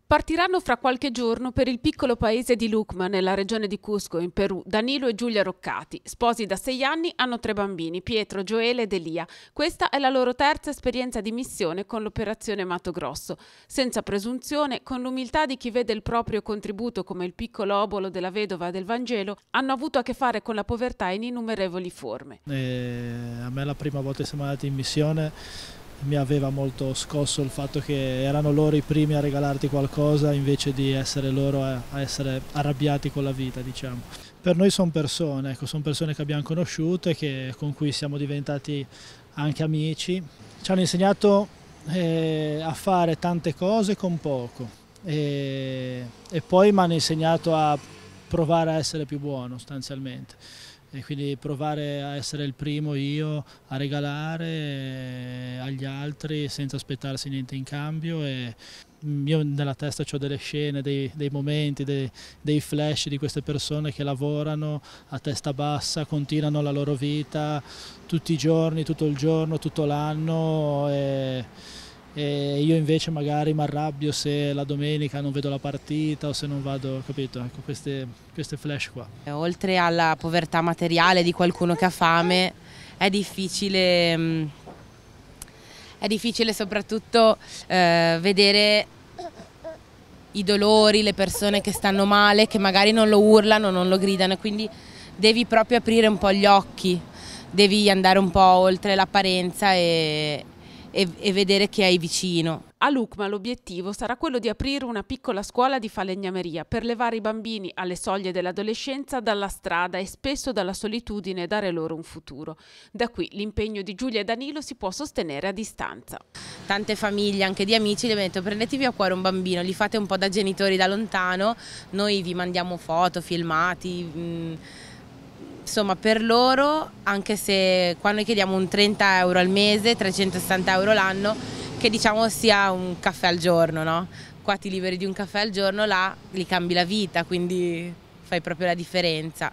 Partiranno fra qualche giorno per il piccolo paese di Lucma, nella regione di Cusco, in Perù, Danilo e Giulia Roccati. Sposi da 6 anni, hanno 3 bambini, Pietro, Gioele ed Elia. Questa è la loro terza esperienza di missione con l'operazione Mato Grosso. Senza presunzione, con l'umiltà di chi vede il proprio contributo come il piccolo obolo della vedova del Vangelo, hanno avuto a che fare con la povertà in innumerevoli forme. A me la prima volta che siamo andati in missione mi aveva molto scosso il fatto che erano loro i primi a regalarti qualcosa invece di essere loro a essere arrabbiati con la vita, diciamo. Per noi sono persone che abbiamo conosciuto e con cui siamo diventati anche amici. Ci hanno insegnato a fare tante cose con poco e poi mi hanno insegnato a provare a essere più buono sostanzialmente. E quindi provare a essere il primo io a regalare agli altri senza aspettarsi niente in cambio. E io nella testa ho delle scene, dei momenti, dei flash di queste persone che lavorano a testa bassa, continuano la loro vita tutti i giorni, tutto il giorno, tutto l'anno. E io invece magari mi arrabbio se la domenica non vedo la partita o se non vado, capito? Ecco, queste flash qua. Oltre alla povertà materiale di qualcuno che ha fame, è difficile soprattutto vedere i dolori, le persone che stanno male, che magari non lo urlano, non lo gridano, quindi devi proprio aprire un po' gli occhi, devi andare un po' oltre l'apparenza e vedere chi hai vicino. A Lucma l'obiettivo sarà quello di aprire una piccola scuola di falegnameria per levare i bambini alle soglie dell'adolescenza dalla strada e spesso dalla solitudine e dare loro un futuro. Da qui l'impegno di Giulia e Danilo si può sostenere a distanza. Tante famiglie, anche di amici, gli hanno detto: prendetevi a cuore un bambino, li fate un po' da genitori da lontano, noi vi mandiamo foto, filmati. Insomma, per loro, anche se qua noi chiediamo un 30 euro al mese, 360 euro l'anno, che diciamo sia un caffè al giorno, no? Qua ti liberi di un caffè al giorno, là li cambi la vita, quindi fai proprio la differenza.